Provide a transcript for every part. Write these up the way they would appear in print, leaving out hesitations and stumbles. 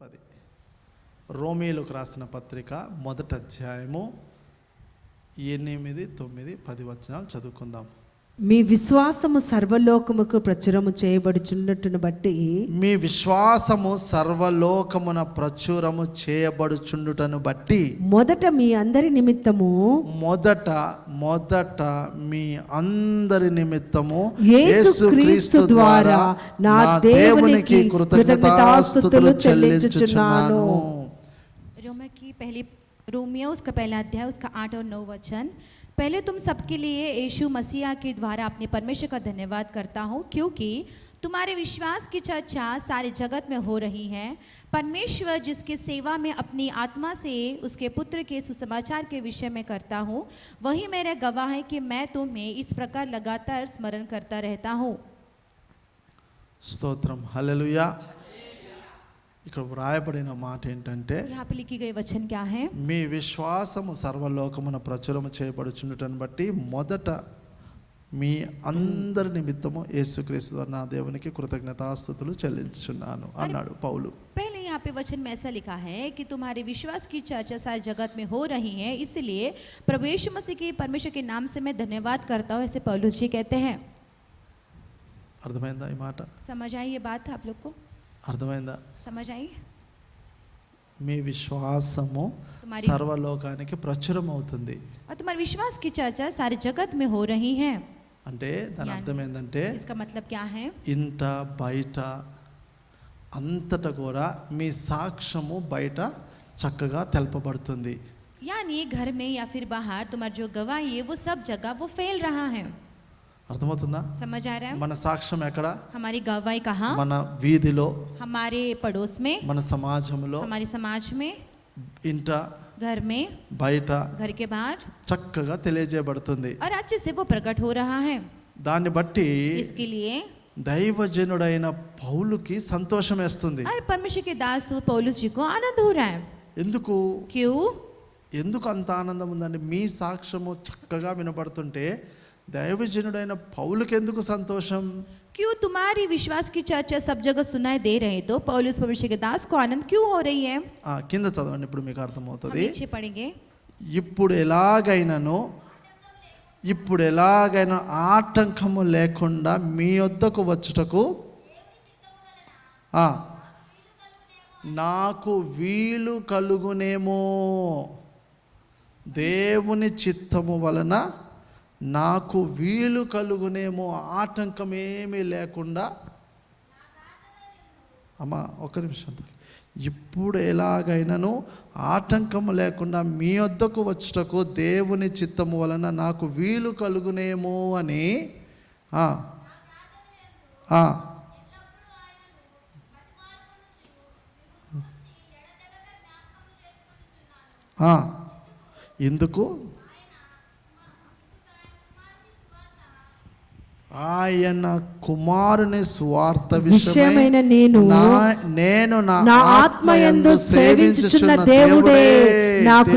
10 రోమీయులకు రాసిన పత్రిక మొదటి అధ్యాయము 8, 9, 10 వచనాలు చదువుకుందాం. మీ విశ్వాసము సర్వలోకముకు ప్రచురము చేయబడుచున్నట్టును బట్టి మీ విశ్వాసము సర్వలోకమున ప్రచురము చేయబడుచుండుటను బట్టి మొదట మీ అందరి నిమిత్తము మీ అందరి నిమిత్తము యేసుక్రీస్తు ద్వారా నా దేవునికి కృతజ్ఞతాస్తుతులు చెల్లించుచున్నాను. रोमियो उसका पहला अध्याय उसका 8 और 9 वचन. पहले तुम सबके लिए यीशु मसीहा के द्वारा अपने परमेश्वर का धन्यवाद करता हूँ, क्योंकि तुम्हारे विश्वास की चर्चा सारे जगत में हो रही है. परमेश्वर जिसके सेवा में अपनी आत्मा से उसके पुत्र के सुसमाचार के विषय में करता हूँ, वही मेरा गवाह है कि मैं तुम्हें इस प्रकार लगातार स्मरण करता रहता हूँ. స్తోత్రం. హల్లెలూయా. ఇక్కడ వ్రాయబడిన మాట ఏంటంటే, यहाँ पे लिखी गई वचन क्या है? మీ విశ్వాసము సర్వలోకమున ప్రచురము చేయబడుచుండుటను బట్టి మొదట మీ అందరి నిమిత్తము యేసుక్రీస్తు ద్వారా నా దేవునికి కృతజ్ఞతాస్తుతులు చెల్లించుచున్నాను అన్నాడు పౌలు. पहले यहाँ पे वचन में ऐसा लिखा है कि तुम्हारे विश्वास की चर्चा सारे जगत में हो रही है, इसलिए प्रभु यीशु मसीह के परमेश्वर के नाम से मैं धन्यवाद करता हूँ, ऐसे पौलुस जी कहते हैं. అర్థమైందా ఈ మాట? समझ आई ये बात आप लोग को? అర్థమైందా? समझ आई? మీ విశ్వాసము సర్వలోకానికి ప్రచురం అవుతుంది. और तुम्हारे विश्वास की चर्चा सारे जगत में हो रही है. అంటే దాని అర్థం ఏంటంటే, इसका मतलब क्या है? ఇంట బయట అంతటా కూడా మీ సాక్ష్యము బయట చక్కగా తెలపబడుతుంది. यानी घर में या फिर बाहर तुम्हारा जो गवाही है वो सब जगह वो फैल रहा है. అర్థమవుతుందా? समझ आ रहा है? మన సాక్ష్యం ఎక్కడ? हमारी गवाही कहाँ? మన వీధిలో, हमारे पड़ोस में, మన సమాజంలో, हमारे समाज में, ఇంట घर में, బయట घर के बाहर చక్కగా తెలియజేయబడుతుంది. और अच्छे से वो प्रकट हो रहा है. దాన్ని బట్టి इसके लिए దైవజనుడైన పౌలుకి సంతోషం వేస్తుంది. और परमेश्वर के दास पौलुस जी को आनंद हो रहा है. ఎందుకు क्यों? అంత ఆనందం ఉందండి? మీ సాక్ష్యము చక్కగా వినబడుతుంటే దైవజనుడైన పౌలుకి ఎందుకు సంతోషం? क्यों तुम्हारी विश्वास की चर्चा सब जगह सुनाई दे रहे तो पौलुस परमेश्वर के दास को आनंद क्यों हो रही है? కింద చదవండి, ఇప్పుడు మీకు అర్థమవుతుంది. नीचे पढ़ेंगे. ఇప్పుడు ఎలాగైనా ఆటంకము లేకుండా మీ వద్దకు వచ్చుటకు నాకు వీలు కలుగునేమో. దేవుని చిత్తము వలన నాకు వీలు కలుగునేమో, ఆటంకం ఏమీ లేకుండా. అమ్మా ఒక్క నిమిషం. ఇప్పుడు ఎలాగైనాను ఆటంకము లేకుండా మీ వద్దకు వచ్చుటకు దేవుని చిత్తము వలన నాకు వీలు కలుగునేమో అని ఎందుకు ఆయన కుమారుని స్వార్థ విషయమైన నేను నా ఆత్మయందు సేవించుచున్న దేవుడే నాకు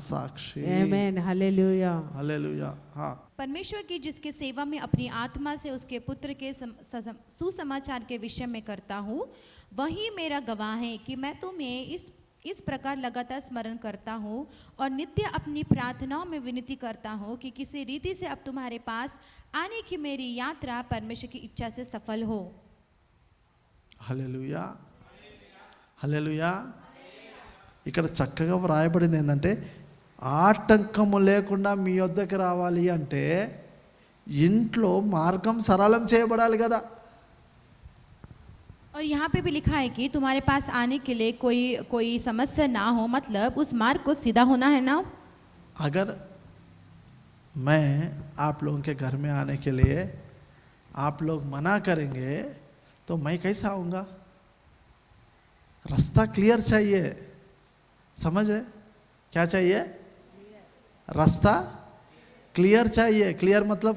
సాక్షి. ఆమేన్. హల్లెలూయా. హల్లెలూయా. परमेश्वर की जिसके सेवा में अपनी आत्मा से उसके पुत्र के सुसमाचार के विषय में करता हूँ, वही मेरा गवाह है कि मैं तुम्हें इस प्रकार लगातार स्मरण करता हूँ और नित्य अपनी प्रार्थनाओं में विनती करता हूँ कि किसी रीति से अब तुम्हारे पास आने की मेरी यात्रा परमेश्वर की इच्छा से सफल हो. హల్లెలూయా. హల్లెలూయా. ఇక్కడ చక్కగా వ్రాయబడింది ఏంటంటే, ఆటంకము లేకుండా మీ వద్దకు రావాలి అంటే ఇంట్లో మార్గం సరళం చేయబడాలి కదా. और यहाँ पे भी लिखा है कि तुम्हारे पास आने के लिए कोई समस्या ना हो, मतलब उस मार्ग को सीधा होना है ना. अगर मैं आप लोगों के घर में आने के लिए आप लोग मना करेंगे तो मैं कैसे आऊँगा? रास्ता क्लियर चाहिए. समझ रहे? क्या चाहिए? रास्ता क्लियर चाहिए. क्लियर मतलब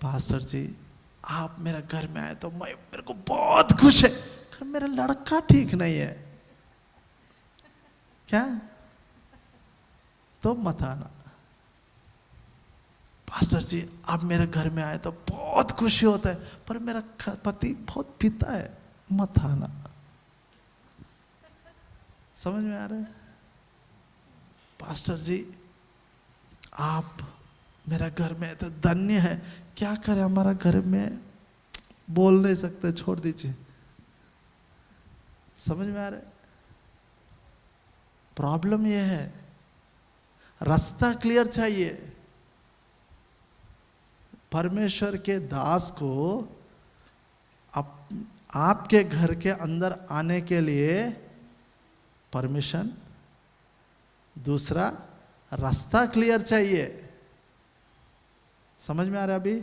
पास्टर जी आप मेरा घर में आए तो मेरे को बहुत खुश है, मेरा लड़का ठीक नहीं है क्या, तो मत आना. पास्टर जी आप मेरे घर में आए तो बहुत खुशी होता है, पर मेरा पति बहुत पीता है, मत आना। समझ में आ रहा है? पास्टर जी आप मेरा घर में तो धन्य है, क्या करें हमारा घर में बोल नहीं सकते, छोड़ दीजिए। समझ में आ रहा है? प्रॉब्लम यह है, रास्ता क्लियर चाहिए। परमेश्वर के दास को आपके घर के अंदर आने के लिए परमिशन, दूसरा रास्ता क्लियर चाहिए। समझ में आ रहा है? अभी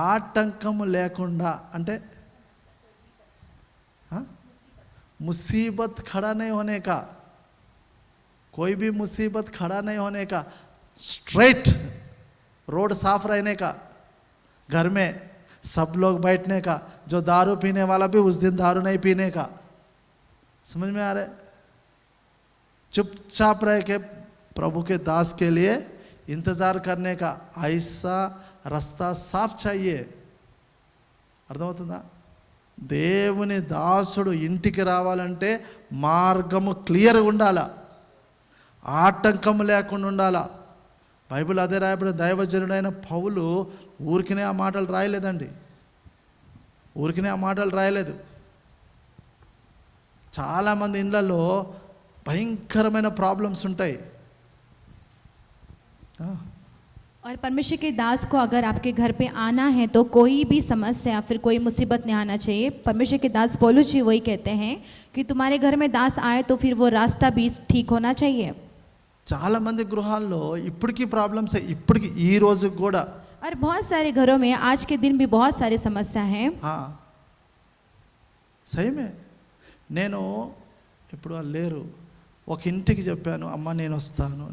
ఆటంకం లేకుండా అంటే मुसीबत खड़ा नहीं होने का, कोई भी मुसीबत खड़ा नहीं होने का, स्ट्रेट रोड साफ रहने का, घर में सब लोग बैठने का, जो दारू पीने वाला भी उस दिन दारू नहीं पीने का। समझ में आ रहा है? चुपचाप रह के प्रभु के दास के लिए इंतजार करने का, ऐसा रास्ता साफ चाहिए। అర్థమవుతుందా? దేవుని దాసుడు ఇంటికి రావాలంటే మార్గము క్లియర్గా ఉండాల, ఆటంకం లేకుండా ఉండాల. బైబిల్ అదే రాయబడిన దైవజనుడైన పౌలు ఊరికినే ఆ మాటలు రాయలేదండి, ఊరికినే ఆ మాటలు రాయలేదు. చాలామంది ఇళ్ళల్లో భయంకరమైన ప్రాబ్లమ్స్ ఉంటాయి. और परमेश्वर के दास को अगर आपके घर पे आना है तो कोई भी समस्या या फिर कोई मुसीबत नहीं आना चाहिए। परमेश्वर के दास पौलुस जी वही कहते हैं कि तुम्हारे घर में दास आए तो फिर वो रास्ता भी ठीक होना चाहिए। చాలా మంది గృహాల్లో ఇప్పటికీ ప్రాబ్లమ్స్, ఇప్పటికి ఈ రోజు కూడా. और बहुत सारे घरों में आज के दिन भी बहुत सारी समस्या हैं। సైమే నేను ఇప్పుడు వాళ్ళు లేరు, ఒక ఇంటికి చెప్పాను, అమ్మ నేను వస్తాను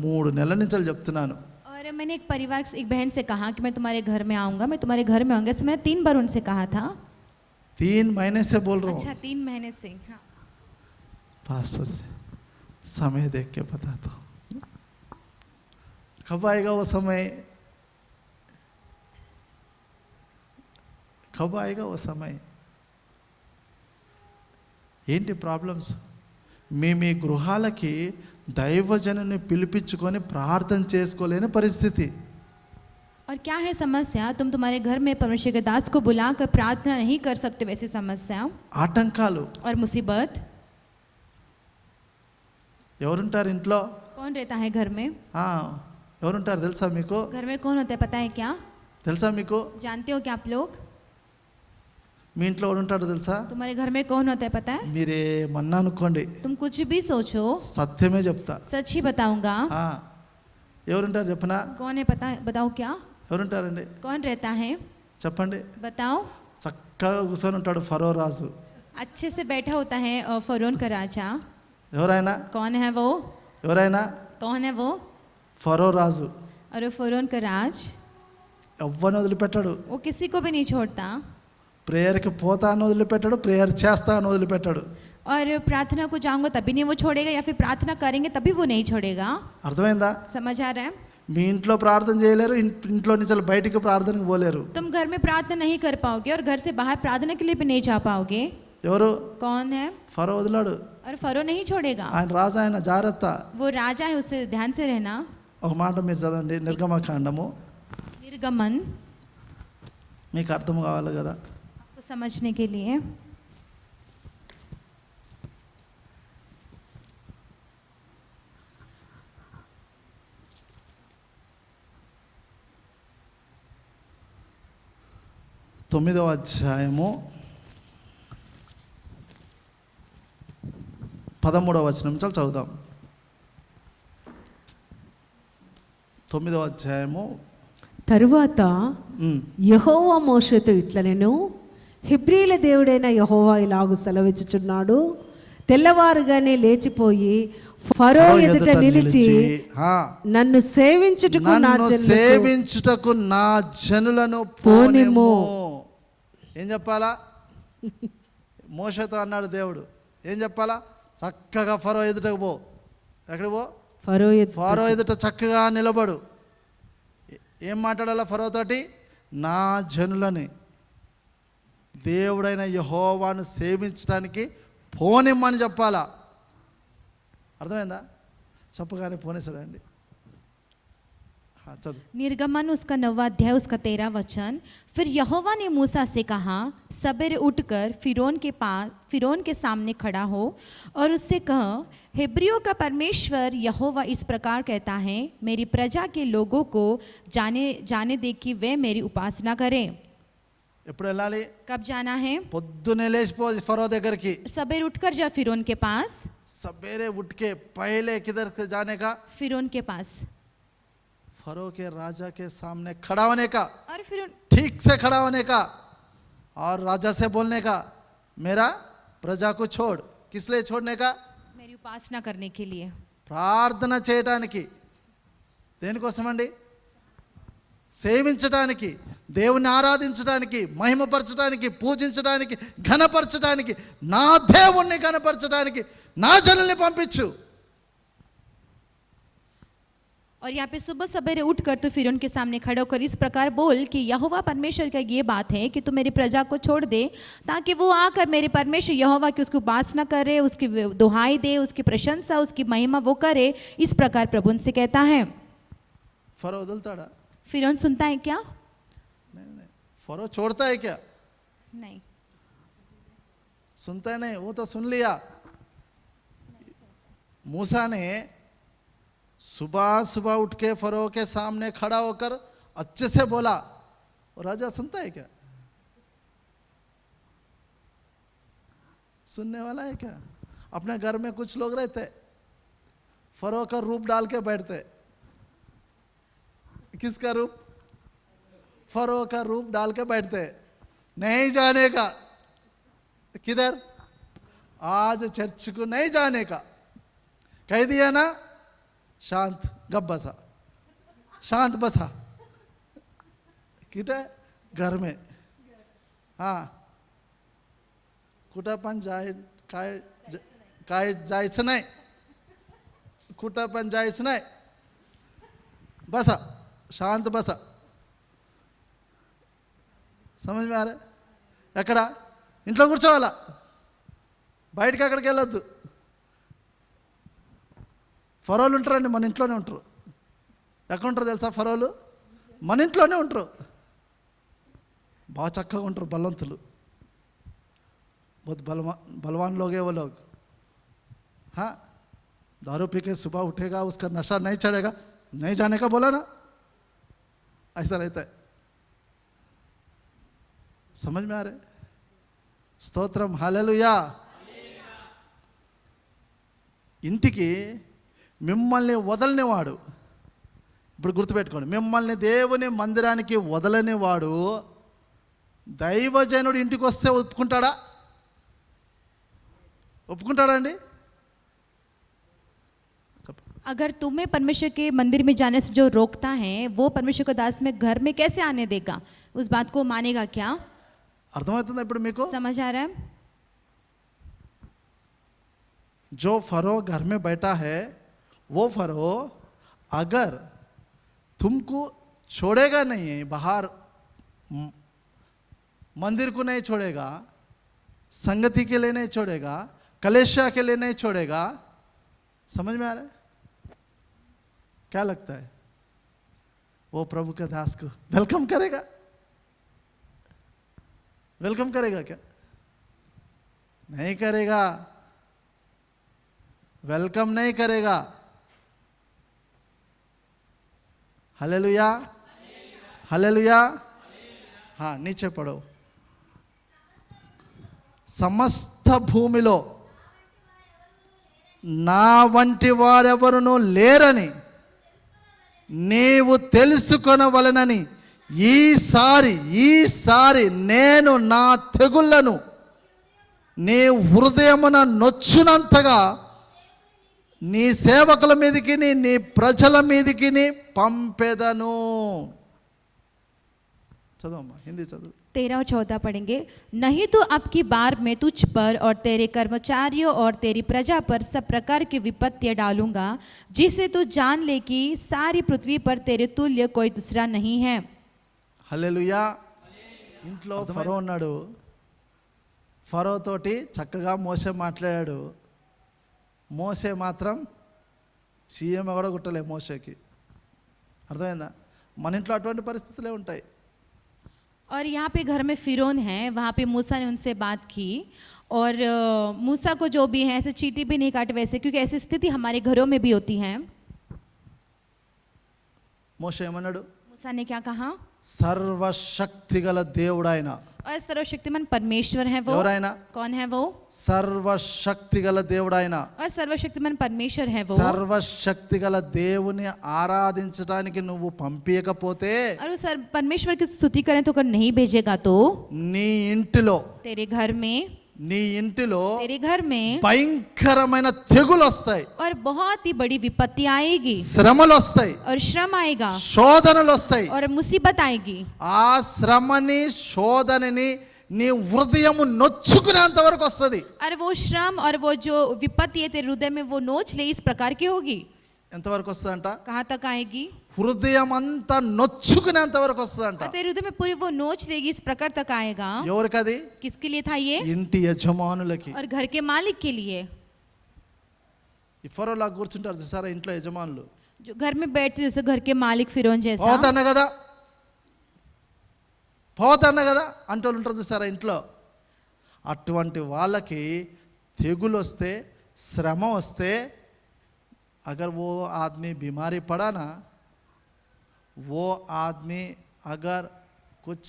3 నెలల నుంచి చెప్తున్నాను. और मैंने एक परिवार एक बहन से कहा कि मैं तुम्हारे घर में आऊँगा, मैं तुम्हारे घर में आऊँगा। मैंने 3 बार उनसे कहा था। 3 महीने से बोल रहा हूँ। अच्छा 3 महीने से। हाँ पास्टर जी समय देख के बताता हूँ, कब आएगा वो समय, कब आएगा वो समय. ఏంటి ప్రాబ్లమ్స్? మీ గృహాలకి దైవజనుని పిలిపించుకొని ప్రార్థన చేసుకోలేని పరిస్థితి. और क्या है समस्या? तुम तुम्हारे घर में परमेश्वर के दास को बुलाकर प्रार्थना नहीं कर सकते, वैसी समस्या ఆటంకాలు और मुसीबत। ఎవరుంటారు ఇంట్లో? कौन रहता है घर में? ఎవరుంటారు తెలుసా మీకు? घर में कौन होता है पता है क्या? తెలుసా మీకు? जानते हो क्या आप लोग? మీ ఇంట్లో ఎవరుంటారో తెలుసా? तुम्हारे घर में कौन होता है पता है? మీరేమన్నా అనుకోండి, तुम कुछ भी सोचो, సత్యమే చెప్తా. सच ही बताऊंगा। ఎవరుంటారు చెప్పనా? कौन है पता? बताओ क्या? ఎవరుంటారండి? कौन रहता है? చెప్పండి. बताओ। చక్కగా కూర్చొని ఉంటాడు ఫరో రాజు. अच्छे से बैठा होता है फरोन का राजा। ఎవరైనా? कौन है वो? ఎవరైనా? कौन है वो? ఫరో రాజు. और फरोन का राज ఎవ్వని వదిలిపెట్టాడు. वो किसी को भी नहीं छोड़ता। ప్రేయర్కి పోతా అని వదిలిపెట్టాడు, ప్రేయర్ చేస్తా అని వదిలిపెట్టాడు. और प्रार्थना को जाऊंगा तभी नहीं वो छोड़ेगा, या फिर प्रार्थना करेंगे तभी वो नहीं छोड़ेगा। అర్థమైందా? समझ आ रहा है? మీ ఇంట్లో ప్రార్థన చేయలేరు, ఇంట్లో నుంచి బయటికి ప్రార్థనకు పోలేరు. तुम घर में प्रार्थना नहीं कर पाओगे और घर से बाहर प्रार्थना के लिए भी नहीं जा पाओगे। ఎవరు? कौन है? ఫరో వదిలాడు. और फरो नहीं छोड़ेगा। ఆయన రాజు, ఆయన జాగ్రత్త. वो राजा है, उससे ध्यान से रहना। ఒక మాట మీరు చదవండి, నిర్గమకాండము. निर्गमन మీకు అర్థం కావాలి కదా, आपको समझने के लिए। తొమ్మిదవ అధ్యాయము 13వ వచనం చాలు చదువుదాం. 9వ అధ్యాయము. తరువాత యెహోవా మోషేతో ఇట్లనెను, హెబ్రీల దేవుడైన యెహోవా ఇలాగు సెలవిచ్చుచున్నాడు, తెల్లవారుగానే లేచిపోయి ఫరో ఎదుట నిలిచి నన్ను సేవించుటకు నా జనులను పోనిమ్ము. ఏం చెప్పాలా? మోషేతో అన్నాడు దేవుడు, ఏం చెప్పాలా? చక్కగా ఫరో ఎదుటకు పో. ఎక్కడికి పో? ఫరో ఎదుట చక్కగా నిలబడు. ఏం మాట్లాడాలా ఫరోతోటి? నా జనులని, దేవుడైన యెహోవాను సేవించడానికి పోనిమ్మని చెప్పాలా. అర్థమైందా? చెప్పగానే పోనేసాడండి. చదువు. निर्गमन उसका 9वां अध्याय उसका 13 वचन। फिर यहोवा ने मूसा से कहा, सवेरे उठकर फिरौन के सामने खड़ा हो और उससे कह, हिब्रियों का परमेश्वर यहोवा इस प्रकार कहता है, मेरी प्रजा के लोगों को जाने दे कि वे मेरी उपासना करें। ఎప్పుడు వెళ్ళాలి? कब जाना है? పొద్దునే లేచిపో ఫరో దగ్గరికి. सवेरे उठकर जा फिरौन के पास। सवेरे उठ के पहले किधर से जाने का? फिरौन के पास। फरो के राजा के सामने खड़ा होने का, और फिरौन ठीक से खड़ा होने का और राजा से बोलने का, मेरा प्रजा को छोड़. किस लिए छोड़ने का? मेरी उपासना करने के लिए। ప్రార్థన చేయడానికి. దేనికోసమండి? సేవించడానికి, దేవుని ఆరాధించడానికి, మహిమపరచడానికి, పూజించడానికి, ఘనపరచడానికి, నా దేవుణ్ణి ఘనపరచడానికి నా జనుల్ని పంపించు. और यहाँ पे सुबह सवेरे उठकर तो फिरौन के सामने खड़े होकर इस प्रकार बोल कि यहोवा परमेश्वर का ये बात है कि तू मेरी प्रजा को छोड़ दे, ताकि वो आकर मेरे परमेश्वर यहोवा की उसकी उपासना करे, उसकी दुहाई दे, उसकी प्रशंसा, उसकी महिमा वो करे। इस प्रकार प्रभु उनसे कहता है। फरो वदलताड़ा? फिरौन सुनता है क्या? नहीं. फरो छोड़ता है क्या? नहीं, सुनता है नहीं. वो तो सुन लिया. मूसा ने सुबह सुबह उठ के फरो के सामने खड़ा होकर अच्छे से बोला, और राजा सुनता है क्या? सुनने वाला है क्या? अपने घर में कुछ लोग रहते, फरो का रूप डाल के बैठते. किसका रूप? फरो का रूप डाल के बैठते. नहीं जाने का. किधर? आज चर्च को नहीं जाने का. कह दिया ना, शांत गप बसा, शांत बसा. किटे घर में. हाँ, कुठं पण काय जायचं नाही. कुठं पण जायचं नाही. बसा, शांत बसा. समझ में आ रहा है? ఎక్కడ? ఇంట్లో కూర్చోవాలా, బయటకి అక్కడికి వెళ్ళొద్దు. ఫరోలు ఉంటారండి, మన ఇంట్లోనే ఉంటారు. ఎక్కడ ఉంటారు తెలుసా? ఫరోలు మన ఇంట్లోనే ఉంటారు. బాగా చక్కగా ఉంటారు, బలవంతులు. बहुत बलवान लोग है वो लोग. हाँ, दारू पी के सुबह उठेगा, उसका नशा नहीं चढ़ेगा, नहीं जाने का बोला ना, ऐसा रहता है. समझ में आ रहे? స్తోత్రం, హల్లెలూయా. ఇంటికి మిమ్మల్ని వదలనివాడు, ఇప్పుడు గుర్తుపెట్టుకోండి, మిమ్మల్ని దేవుని మందిరానికి వదలనివాడు దైవజనుడు ఇంటికి వస్తే ఒప్పుకుంటాడా? ఒప్పుకుంటాడా అండి? अगर तुम्हें परमेश्वर के मंदिर में जाने से जो रोकता है, वो परमेश्वर को दास में घर में कैसे आने देगा? उस बात को मानेगा क्या? అర్థమవుతుందా ఇప్పుడు మీకు? समझ आ रहा है? जो फरो घर में बैठा है, वो फरो अगर तुमको छोड़ेगा नहीं, बाहर मंदिर को नहीं छोड़ेगा, संगति के लिए नहीं छोड़ेगा, कलेशा के लिए नहीं छोड़ेगा. समझ में आ रहा है? क्या लगता है? वो प्रभु के दास को वेलकम करेगा? वेलकम करेगा क्या? नहीं करेगा. वेलकम नहीं करेगा. Hallelujah, hallelujah. हाँ, नीचे पढ़ो. సమస్త భూమిలో నా వంటి వారెవరునూ లేరని నీవు తెలుసుకొనవలెనని ఈసారి నేను నా తెగుళ్లను నీ హృదయమున నొచ్చునంతగా నీ సేవకుల మీదకి నీ ప్రజల మీదకి పంపెదను. చదవమ్మా, హిందీ చదువు. 13 और 14 पढ़ेंगे। नहीं तो अब की बार मैं तुझ पर और तेरे कर्मचारियों और तेरी प्रजा पर सब प्रकार की विपत्तियां डालूंगा, जिसे तू जान ले कि सारी पृथ्वी पर तेरे तुल्य कोई दूसरा नहीं है. హల్లెలూయా. ఇంట్లో ఫరో ఉన్నాడు, ఫరో తోటి చక్కగా మోసే మాట్లాడాడు. మోసే మాత్రం సీఎం కూడా గుట్టలే మోసేకి. అర్థమైందా? మన ఇంట్లో అటువంటి పరిస్థితులే ఉంటాయి. और यहाँ पे घर में फ़िरौन है, वहाँ पे मूसा ने उनसे बात की और मूसा को जो भी है ऐसे चींटी भी नहीं काटे वैसे, क्योंकि ऐसी स्थिति हमारे घरों में भी होती है। మోసే ఏమన్నాడు? मूसा ने क्या कहा? సర్వశక్తి గల దేవుడు ఆయన. और सर्वशक्तिमान परमेश्वर है वो। ఎవరైనా? कौन है वो? సర్వశక్తి గల దేవుడు ఆయన. और सर्वशक्तिमान परमेश्वर है वो। సర్వశక్తి గల దేవుని ఆరాధించడానికి నువ్వు పంపించకపోతే, और उस परमेश्वर की स्तुति करें तो अगर नहीं भेजेगा तो నీ ఇంటిలో तेरे घर में तेरे घर में భయంకరమైన తెగులు వస్తాయి, और बहुत ही बड़ी विपत्ति आएगी, శ్రమలు వస్తాయి, और श्रम आएगा, శోధనలు వస్తాయి. और मुसीबत आएगी। ఆ శ్రమని శోధనని నీ హృదయము నొచ్చుకునేంత వరకు వస్తుంది. और वो श्रम और वो जो विपत्ति है तेरे हृदय में वो नोच ले इस प्रकार की होगी। ఎంతవరకు వస్తుందంట? कहाँ तक आएगी? హృదయం అంతా నొచ్చుకునేంత వరకు వస్తుందంట. तेरे हृदय में पूरी वो नोच लेगी इस प्रकार तक आएगा। ఎవరికది? किसके लिए था ये? ఇంటి యజమానులకి. और घर के मालिक के लिए। ఈ ఫరోలా కూర్చుంటారు చూసారా ఇంట్లో యజమానులు. जो घर में बैठते जैसे घर के मालिक फ़िरौन जैसा। పోతన్న కదా అంటూ ఉంటారు చూసారా ఇంట్లో. అటువంటి వాళ్ళకి తెగులు వస్తే, శ్రమ వస్తే, अगर वो आदमी बीमारी पड़ा ना, वो आदमी अगर कुछ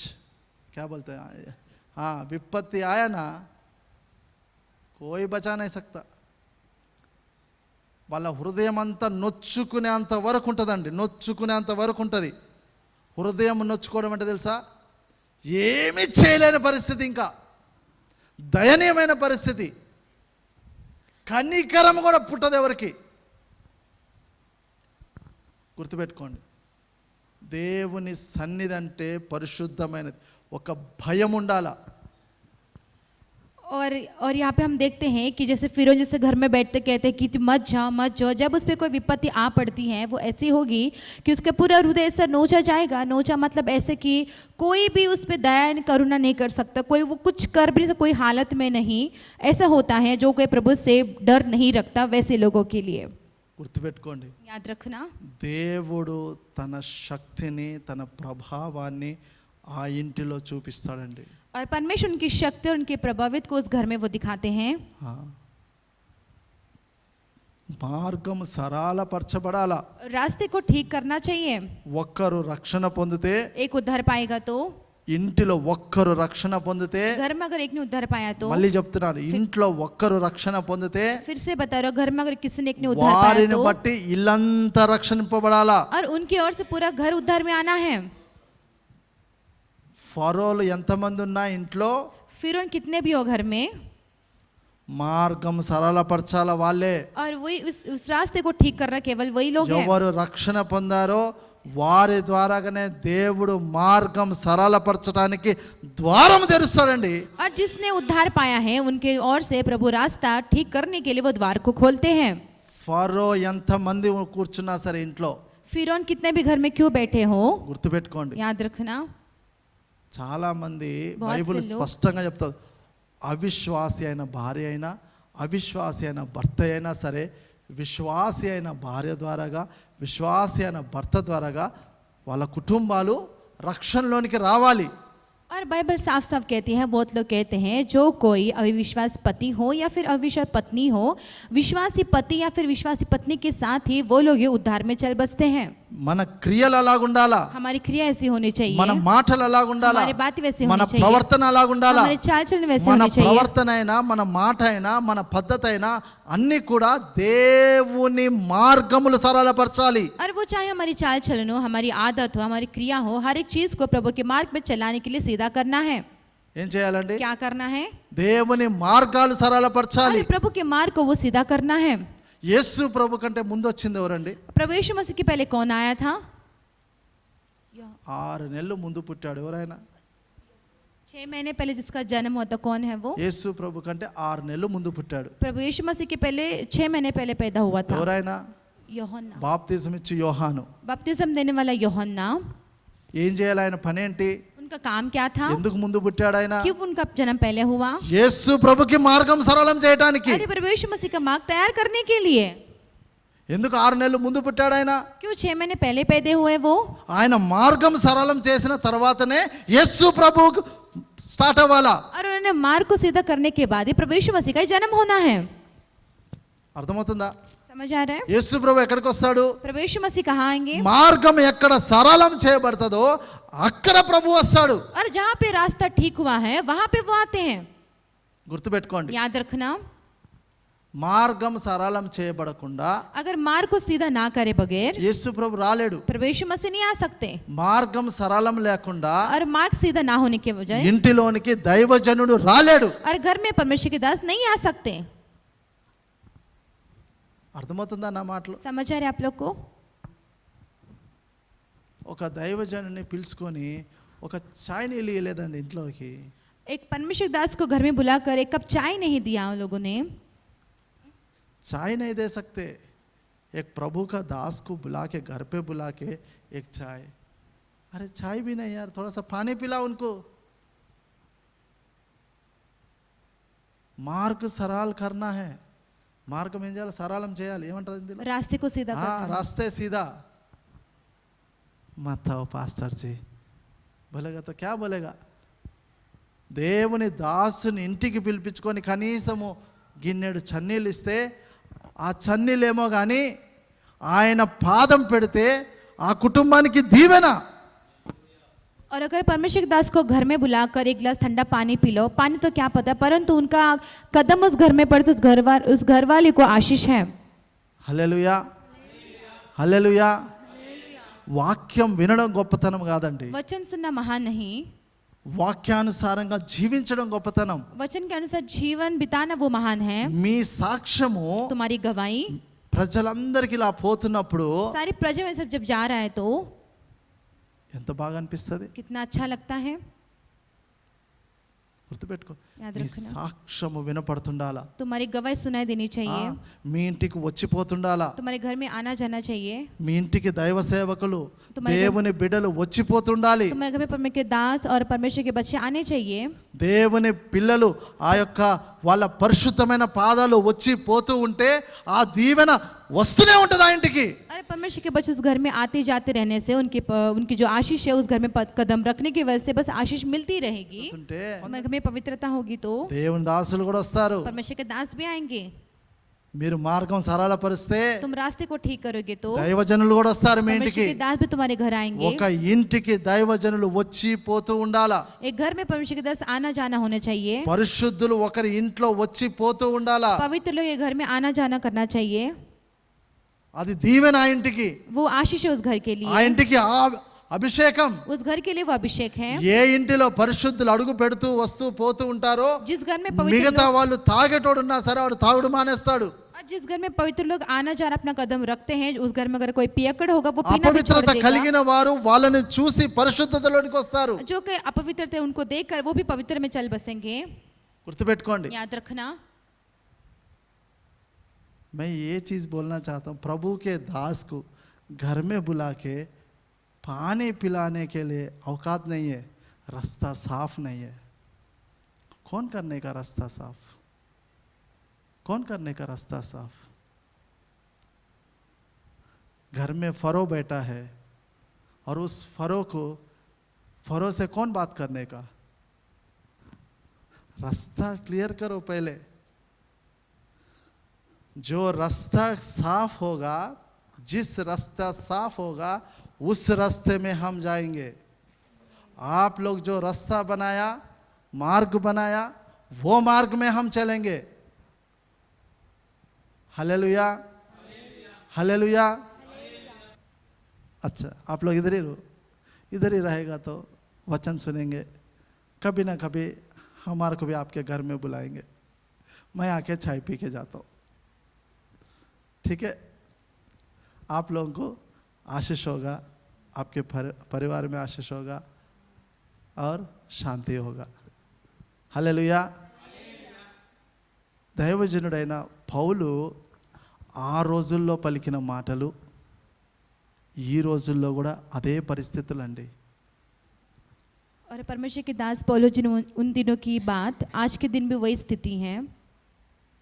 क्या बोलते हैं, हाँ, विपत्ति आया ना, कोई बचा नहीं सकता. వాళ్ళ హృదయం అంతా నొచ్చుకునేంత వరకు ఉంటుందండి. నొచ్చుకునేంత వరకు ఉంటుంది. హృదయం నొచ్చుకోవడం అంటే తెలుసా? ఏమీ చేయలేని పరిస్థితి, ఇంకా దయనీయమైన పరిస్థితి. కనికరం కూడా పుట్టదు ఎవరికి. గుర్తుపెట్టుకోండి, దేవుని సన్నిధి అంటే పరిశుద్ధమైనది. ఒక భయం ఉండాలా. और यहाँ पे हम देखते हैं कि जैसे फ़िरौन जैसे घर में बैठते कहते हैं कि तू मत जाओ। जब उस पर कोई विपत्ति आ पड़ती है वो ऐसी होगी कि उसका पूरा हृदय ऐसा नोचा जाएगा। नोचा मतलब ऐसे कि कोई भी उस पर दया करुणा नहीं कर सकता, कोई वो कुछ कर भी नहीं सकता, कोई हालत में नहीं। ऐसा होता है जो कोई प्रभु से डर नहीं रखता, वैसे लोगों के लिए। గుర్తుపెట్టుకోండి, याद रखना, దేవుడు తన శక్తిని, తన ప్రభావాన్ని ఆ ఇంటిలో చూపిస్తాడండి. और परमेश्वर उनकी शक्ति और उनके प्रभावित को उस घर में वो दिखाते हैं। మార్గం సరళపరచబడాలా. रास्ते को ठीक करना चाहिए। ఒక్కరు రక్షణ పొందితే, एक उद्धार पाएगा तो, ఇంటిలో ఒక్కరు రక్షణ పొందితే, घर में अगर एक ने उद्धार पाया तो, మళ్ళీ చెప్తున్నాను, ఇంట్లో ఒక్కరు రక్షణ పొందితే फिर से बता रहा हूं, घर में अगर किसी ने एक ने उद्धार पाया వారిని तो, బట్టి ఇల్లంతా రక్షింపబడాలా. और उनकी ओर से पूरा घर उद्धार में आना है। ఫరోలు ఎంతమంది ఉన్నా ఇంట్లో फ़िरौन कितने भी हो घर में, మార్గం సరళపరచాల వాళ్ళే. और वही उस रास्ते को ठीक करना केवल वही लोग हैं। ఎవరు రక్షణ పొందారో వారి ద్వారాగానే దేవుడు మార్గం సరళపరచడానికి ద్వారం తెరుస్తాడండి. और जिसने उद्धार पाया है उनके ओर से प्रभु रास्ता ठीक करने के लिए वो द्वार को खोलते हैं। ఫరో ఎంతమంది కూర్చున్నా సరే ఇంట్లో, फ़िरौन कितने भी घर में क्यों बैठे हो, గుర్తుపెట్టుకోండి, याद रखना, చాలా మంది बहुत బైబిల్ से लोग- స్పష్టంగా చెప్తారు, అవిశ్వాసి అయిన భార్య అయినా, అవిశ్వాసి అయిన భర్త అయినా సరే, విశ్వాసి అయిన భార్య ద్వారాగా, విశ్వాసి అయిన భర్త ద్వారాగా వాళ్ళ కుటుంబాలు రక్షణలోనికి రావాలి. और बाइबल साफ साफ कहती है, बहुत लोग कहते हैं जो कोई अविश्वास पति हो या फिर अविश्वास पत्नी हो, विश्वासी पति या फिर विश्वासी पत्नी के साथ ही वो लोग ये उद्धार में चल बसते हैं। మన క్రియలు అలాగుండాలా, हमारी क्रिया ऐसी होनी चाहिए, మన మాటలు అలాగుండాలా, हमारी बातें वैसी మన होनी चाहिए, ప్రవర్తన అలాగుండాలా. हमारे चाल चलन वैसे మన होनी चाहिए। ప్రవర్తన అయినా, మన మాట అయినా, మన పద్ధతి అయినా అన్ని కూడా దేవుని మార్గములు సరళపరచాలి. और वो चाहे हमारी चाल चलन हो, हमारी आदत हो, हमारी क्रिया हो, हर एक चीज को प्रभु के मार्ग में चलाने के लिए सीधा करना है। ఏం చేయాలండి? क्या करना है? దేవుని మార్గాలు సరళపరచాలి. और प्रभु के मार्ग को वो सीधा करना है। యేసు ప్రభు కంటే ముందు వచ్చింది ఎవరండి? प्रभु यीशु मसीह के पहले कौन आया था? 6 నెలలు ముందు పుట్టాడు ఎవరైనా? 6 महीने पहले जिसका जन्म होता कौन है वो? యేసు ప్రభు కంటే 6 నెలలు ముందు పుట్టాడు प्रभु यीशु मसीह के पहले 6 महीने पहले पैदा हुआ था ఎవరైనా? యోహన్నా, బాప్తిజం ఇచ్చి యోహాను. बपतिस्म देने वाला యోహన్నా। ఏం చేయాలి? ఆయన పని ఏంటి? उनका उनका काम क्या था, ఎందుకు ముందు పుట్టాడు ఆయన? क्यों उनका जन्म पहले हुआ? యేసు ప్రభుకి మార్గం సరళం చేయడానికి. अरे प्रभु यीशु मसीह का मार्ग तैयार करने के लिए। ఎందుకు 6 నెలలు ముందు పుట్టాడు ఆయన? क्यों 6 महीने पहले पैदा हुए वो? ఆయన మార్గం సరళం చేసిన తర్వాతనే యేసు ప్రభు స్టార్ట్ అవ్వాలా. और उन्होंने मार्ग को सीधा करने के बाद ही प्रभु यीशु मसीह का जन्म होना है। అర్థమవుతుందా? समझ आ रहा है? యేసు ప్రభు ఎక్కడికి వస్తాడు? प्रभु यीशु मसीह कहाँ आएंगे? మార్గం ఎక్కడ సరళం చేయబడతదో అక్కడ ప్రభు వస్తాడు. और जहाँ पे रास्ता ठीक हुआ है वहाँ पे वो आते हैं। గుర్తుపెట్టుకోండి, याद रखना, మార్గం సరళం చేయబడకుండా अगर मार्ग को सीधा ना करे बगैर యేసు ప్రభు రాలేడు. प्रभु यीशु मसीह नहीं आ सकते। మార్గం సరళం లేకుండా और मार्ग सीधा ना होने के बजाय ఇంటిలోనికి దైవజనుడు రాలేడు. और घर में परमेश्वर के दास नहीं आ सकते। అర్థమవుతుందా నా మాటలు? समझ आ रहे आप लोग को? ఒక దైవజనుని పిలుచుకొని ఒక చాయ్ నీళ్ళు ఇవ్వలేదండి ఇంట్లోకి. एक परमेश्वर दास को घर में बुलाकर एक कप चाय नहीं दिया उन लोगों ने। चाय नहीं दे सकते, एक प्रभु का दास को बुला के घर पे बुला के एक चाय, अरे चाय भी नहीं यार, थोड़ा सा पानी पिला उनको. మార్గ సరళ करना है. మార్గం ఏం చేయాలి? సరళం చేయాలి. ఏమంటారు ఇందులో? रास्ते को सीधा हाँ, करना है। रास्ते सीधा मत आओ पास्टर जी बोलेगा तो क्या बोलेगा? దేవుని దాసుని ఇంటికి పిలిపించుకొని కనీసము గిన్నెడు చన్నీళ్ళు ఇస్తే ఆ చన్నీళ్ళేమో కానీ ఆయన పాదం పెడితే ఆ కుటుంబానికి దీవెన. और अगर परमेश्वर के दास को घर में बुलाकर एक गिलास ठंडा पानी पी लो, पानी तो क्या पता, परंतु उनका कदम उस घर में पड़े तो उस घर वाले को आशीष है। హల్లెలూయా, హల్లెలూయా. వాక్యం వినడం గొప్పతనం కాదండి, वचन सुनना महान नहीं, వాక్యానుసారంగా జీవించడం గొప్పతనం. वचन के अनुसार जीवन बिताना वो महान है। మీ సాక్ష్యము तुम्हारी गवाही ప్రజలందరికీ ఇలా పోతున్నప్పుడు सारी प्रजा में सब जब जा रहा है तो ఎంత బాగా అనిపిస్తుంది. कितना अच्छा लगता है। గుర్తుపెట్టుకో, याद నీ रखना, సాక్ష్యము వినపడుతుండాలా, तुम्हारी गवाही सुनाई देनी चाहिए, మీ ఇంటికి వచ్చిపోతుండాలా, तुम्हारे घर में आना जाना चाहिए, మీ ఇంటికి దైవ సేవకులు तुम्हारे దేవుని బిడ్డలు వచ్చిపోతుండాలి. तुम्हारे घर में परमेश्वर के दास और परमेश्वर के बच्चे आने चाहिए। దేవుని పిల్లలు ఆ యొక్క వాళ్ళ పరిశుద్ధమైన పాదాలు వచ్చి పోతూ ఉంటే ఆ దీవెన వస్తూనే ఉంటుంది ఆ ఇంటికి. अरे परमेश्वर के बच्चे उस घर में आते जाते रहने से उनकी जो आशीष है उस घर में कदम रखने की वजह से बस आशीष मिलती रहेगी। ఉంటే हमारे घर में पवित्रता होगी तो దేవుని దాసులు కూడా వస్తారు. परमेश्वर के दास भी आएंगे। మీరు మార్గం సరళపరిస్తే तुम रास्ते को ठीक करोगे तो దైవజనులు కూడా వస్తారు మీ परमेश्वर ఇంటికి. के दास भी तुम्हारे घर आएंगे। ఒక ఇంటికి దైవజనులు వచ్చి పోతూ ఉండాలా, एक घर में परमेश्वर के दास आना जाना होना चाहिए, పరిశుద్ధులు ఒకరి ఇంట్లో వచ్చి పోతూ ఉండాలా. पवित्र लोग ये घर में आना जाना करना चाहिए। అది దీవెన ఆ ఇంటికి, वो आशीष है उस घर के ఆ लिए, ఇంటికి ఆ అభిషేకం. उस घर के लिए वो अभिषेक है। ఏ ఇంటిలో పరిశుద్ధులు అడుగు పెడుతూ వస్తూ పోతూ ఉంటారో जिस घर में पवित्र మిగతా लोग, వాళ్ళు తాగేటోడు ఉన్నా సరే వాడు తాగుడు మానేస్తాడు. और जिस घर में पवित्र लोग आना जाना अपना कदम रखते हैं, उस घर में अगर कोई पियक्कड़ होगा वो पीना भी छोड़ అపవిత్రత देगा। కలిగిన వారు వాళ్ళని చూసి పరిశుద్ధతలోనికి వస్తారు. जो कि अपवित्रता है उनको देखकर वो भी पवित्र में चल बसेंगे। గుర్తుపెట్టుకోండి, याद रखना, मैं ये चीज़ बोलना चाहता हूँ, प्रभु के दास को घर में बुला के पानी पिलाने के लिए औकात नहीं है, रास्ता साफ नहीं है. कौन करने का रास्ता साफ? कौन करने का रास्ता साफ? घर में फरो बैठा है और उस फरो से कौन बात करने का? रास्ता क्लियर करो पहले. जो रास्ता साफ होगा, जिस रास्ता साफ होगा उस रास्ते में हम जाएंगे. आप लोग जो रास्ता बनाया, मार्ग बनाया, वो मार्ग में हम चलेंगे. Hallelujah, hallelujah. अच्छा, आप लोग इधर ही रहेगा तो वचन सुनेंगे. कभी ना कभी हमारे को भी आपके घर में बुलाएंगे, मैं आके चाय पी के जाता हूँ. ठीक है, आप लोगों को आशीष होगा, आपके परिवार में आशीष होगा और शांति होगा. హల్లెలూయా. దైవజనుడైన పౌలు ఆ రోజుల్లో పలికిన మాటలు ఈ రోజుల్లో కూడా అదే పరిస్థితులు అండి. और परमेश्वर के दास पौलुस जी ने उन दिनों की बात आज के दिन भी वही स्थिति है,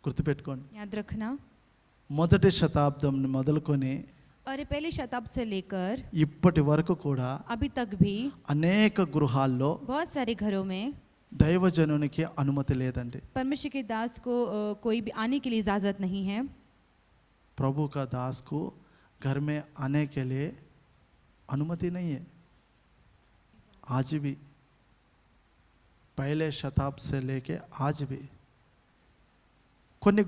గుర్తుపెట్టుకోండి. याद रखना। మొదటి శతాబ్దం మొదలుకొని और ये पहले शताब्दी से लेकर ఇప్పటి వరకు కూడా अभी तक भी అనేక గృహాల్లో बहुत सारे घरों में దైవజనునికి అనుమతి లేదండి. परमेश्वर के दास को कोई भी आने के लिए इजाज़त नहीं है। प्रभु का दास को घर में आने के लिए अनुमति नहीं है आज भी, पहले शताब्दी से लेके आज भी. కొన్ని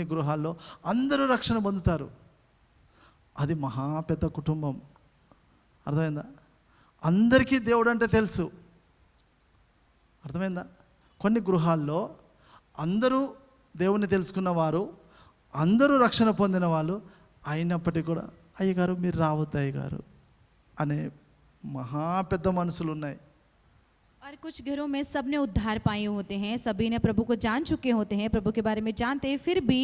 గృహాల్లో అందరూ రక్షణ పొందుతారు. అది మహా పెద్ద కుటుంబం, అర్థమైందా? అందరికీ దేవుడు అంటే తెలుసు, అర్థమైందా? కొన్ని గృహాల్లో అందరూ దేవుని తెలుసుకున్న వారు, అందరూ రక్షణ పొందిన వాళ్ళు అయినప్పటికీ కూడా అయ్యగారు మీరు రావద్దు అయ్యగారు అనే మహా పెద్ద మనసులు ఉన్నాయి. और कुछ घरों में सब ने उद्धार पाए होते हैं, सभी ने प्रभु को जान चुके होते हैं, प्रभु के बारे में जानते हैं, फिर भी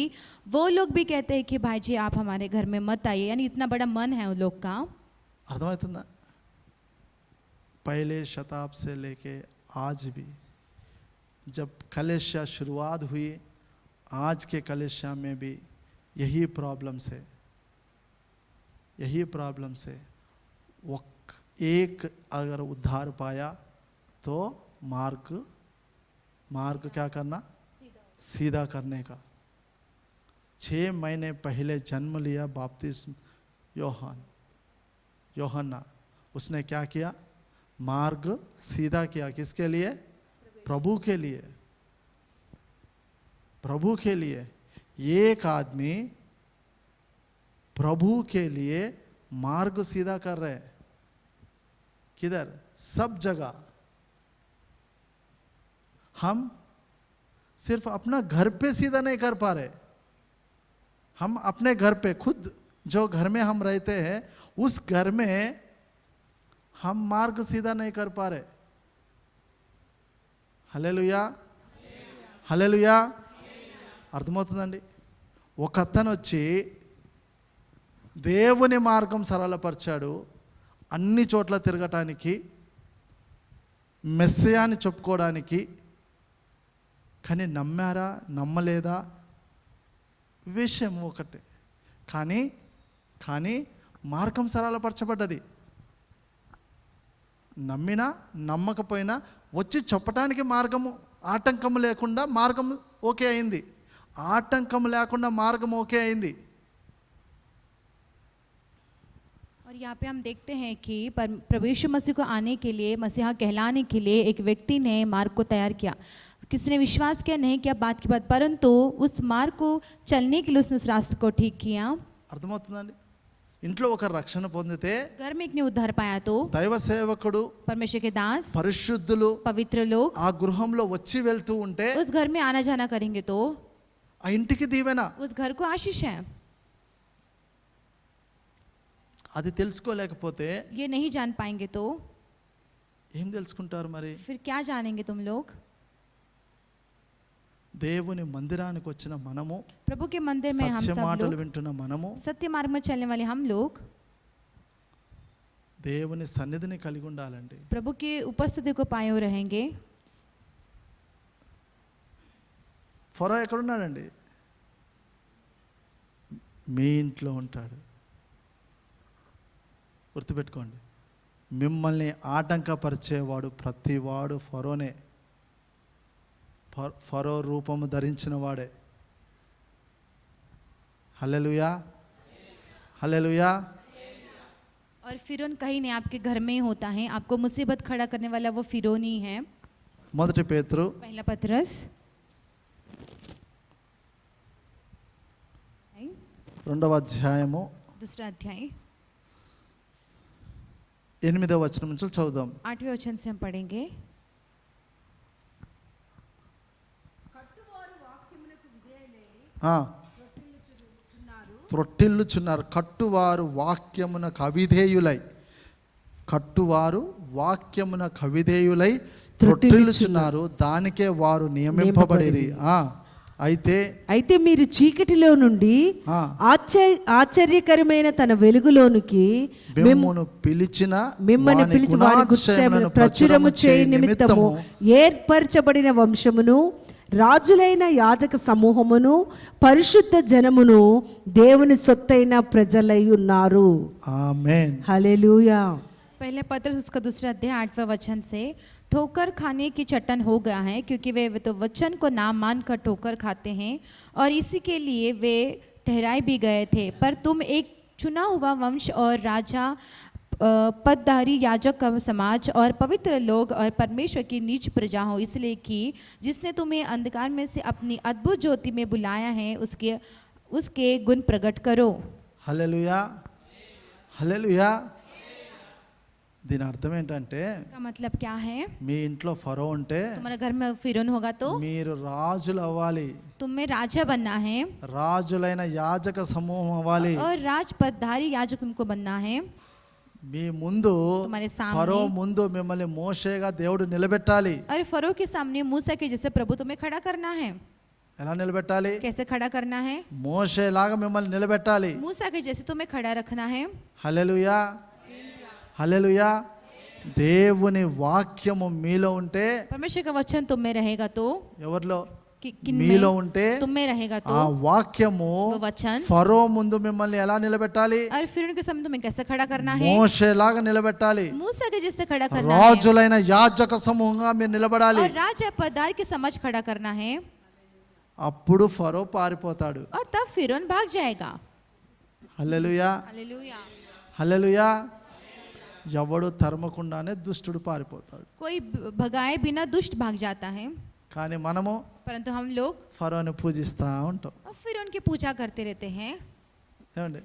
वो लोग भी कहते हैं कि भाई जी आप हमारे घर में मत आइए, यानी इतना बड़ा मन है उन लोग का। అర్థమవుతుందా? पहले शताब्दी से लेके आज भी जब कलेसिया शुरुआत हुई, आज के कलेसिया में भी यही प्रॉब्लम्स है. एक अगर उद्धार पाया तो मार्ग क्या करना? सीधा करने का. 6 महीने पहले जन्म लिया बपतिस्म योहन्ना, उसने क्या किया? मार्ग सीधा किया. किसके लिए? प्रभु के लिए. प्रभु के लिए. एक आदमी प्रभु के लिए मार्ग सीधा कर रहे हैं. किधर? सब जगह. हम सिर्फ अपना घर पे सीधा नहीं कर पा रहे, हम अपने घर पे खुद जो घर में हम रहते हैं उस घर में हम मार्ग सीधा नहीं कर पा रहे. హల్లెలూయా, హల్లెలూయా. అర్థమవుతుందండి? ఒక అతను వచ్చి దేవుని మార్గం సరళపరిచాడు, అన్ని చోట్ల తిరగటానికి, మెస్సయాని చెప్పుకోవడానికి. కానీ నమ్మారా నమ్మలేదా విషయం ఒకటే, కానీ మార్గం సరళపరచబడ్డది. నమ్మినా నమ్మకపోయినా వచ్చి చెప్పటానికి మార్గము ఆటంకం లేకుండా మార్గం ఓకే అయింది, ఆటంకం లేకుండా మార్గం ఓకే అయింది. और यहाँ पे हम देखते हैं कि प्रभु यीशु मसीह को आने के लिए, मसीहा कहलाने के लिए एक व्यक्ति ने मार्ग को तैयार किया. किसी ने विश्वास किया नहीं किया बात की बात, परंतु उस मार्ग को चलने के लिए उसने उस रास्ते को ठीक किया. అర్థమవుతుందండి? ఇంట్లో ఒక రక్షణ పొందితే घर में एक ने उद्धार पाया तो దైవ సేవకుడు, परमेश्वर के दास, పరిశుద్ధులు पवित्र लोग ఆ గృహంలో వచ్చి వెళ్తూ ఉంటే उस घर में आना जाना करेंगे तो ఆ ఇంటికి దీవెన. उस घर को आशीष है. అది తెలుసుకోలేకపోతే ये नहीं जान पाएंगे तो ఏం తెలుసుకుంటారు మరి? फिर क्या जानेंगे तुम लोग? దేవుని మందిరానికి వచ్చిన మనము, प्रभु के मंदिर में हम సత్య सब మాటలు लोग, వింటున్న మనము, सत्य मार्ग में चलने वाले हम लोग దేవుని సన్నిధిని కలిగి ఉండాలండి. प्रभु की उपस्थिति को पाए हुए रहेंगे. ఫరో ఎక్కడున్నాడండి? మీ ఇంట్లో ఉంటాడు. గుర్తుపెట్టుకోండి, మిమ్మల్ని ఆటంకపరిచేవాడు ప్రతివాడు ఫరోనే. ఫరో రూపము ధరించిన వాడే. హల్లెలూయా, హల్లెలూయా. और फिरौन कहीं नहीं आपके घर में ही होता है, आपको मुसीबत खड़ा करने वाला वो फिरौन ही है. మొదటి పేతురు पहला पत्रस 2వ అధ్యాయము दूसरा अध्याय 8వ వచనం నుంచి చదువుదాం. 8वें वचन से हम पढ़ेंगे. త్రొట్టిల్లుచున్నారు. కట్టువారు వాక్యమునకు అవిధేయులై, కట్టువారు వాక్యమునకు అవిధేయులై త్రొట్టిల్లుచున్నారు, దానికే వారు నియమింపబడిరి. అయితే మీరు చీకటిలో నుండి ఆ, ఆశ్చర్యకరమైన తన వెలుగులోనికి మిమ్మును పిలిచిన మిమ్మల్ని వాని పిలిచి వారి గుణాతిశయములను ప్రచురము చేయ నిమిత్తము ఏర్పరచబడిన వంశమును, రాజులైన యాజక సమూహమును, పరిశుద్ధ జనమును, దేవుని సొత్తైన ప్రజలై ఉన్నారు. ఆమేన్. హల్లెలూయా. पहले पत्रस उसका दूसरा अध्याय 8वें वचन से, ठोकर खाने की चट्टन हो गया है क्योंकि वे तो वचन को ना मान कर ठोकर खाते हैं और इसी के लिए वे ठहराए भी गए थे। पर तुम एक चुना हुआ वंश और राजा, पदधारी याजक का समाज और पवित्र लोग और परमेश्वर की नीच प्रजा हो, इसलिए कि जिसने तुम्हें अंधकार में से अपनी अद्भुत ज्योति में बुलाया है उसके गुण प्रकट करो। హల్లెలూయా, హల్లెలూయా. దీని అర్థం ఏంటంటే, का मतलब क्या है? మీ ఇంట్లో ఫరో ఉంటే तुम्हारे घर में फिरौन होगा तो మీరు రాజులు అవ్వాలి, तुम्हें राजा बनना है రాజులైన యాజక సమూహం అవ్వాలి. और राजपदधारी याजक तुमको बनना है। మీ ముందు तुम्हारे सामने ఫరో ముందు మిమ్మల్ని మోషేగా దేవుడు నిలబెట్టాలి. अरे फरो के सामने मूसा के जैसे प्रभु तुम्हें खड़ा करना है। ఎలా నిలబెట్టాలి? कैसे खड़ा करना है? మోషే లాగా మిమ్మల్ని నిలబెట్టాలి. मूसा के जैसे तुम्हें खड़ा रखना है। హల్లెలూయా, హల్లెలూయా. దేవుని వాక్యము మీలో ఉంటే, परमेश्वर का वचन तुम में रहेगा तो ఎవరిలో? किन మీలో में? ఉంటే तुम में रहेगा तो ఆ వాక్యము वो वचन ఫరో ముందు మిమ్మల్ని ఎలా నిలబెట్టాలి? और फिर उनके सामने तुम्हें कैसे खड़ा करना है? మోషే లాగా నిలబెట్టాలి. मूसा के जैसे खड़ा करना है రాజులైన యాజక సమూహంగా మీరు నిలబడాలి. और राजा पदधार की समझ खड़ा करना है అప్పుడు ఫరో పారిపోతాడు. और तब फिरौन भाग जाएगा। హల్లెలూయా, हालेलुया। హల్లెలూయా. ఎవడు తరమకుండానే దుష్టుడు పారిపోతాడు. कोई भगाए बिना दुष्ट भाग जाता है, కానీ మనము परंतु हम लोग ఫరోని పూజిస్తూ ఉంటాం. और फिर उनकी पूजा करते रहते हैं। ఏమండి?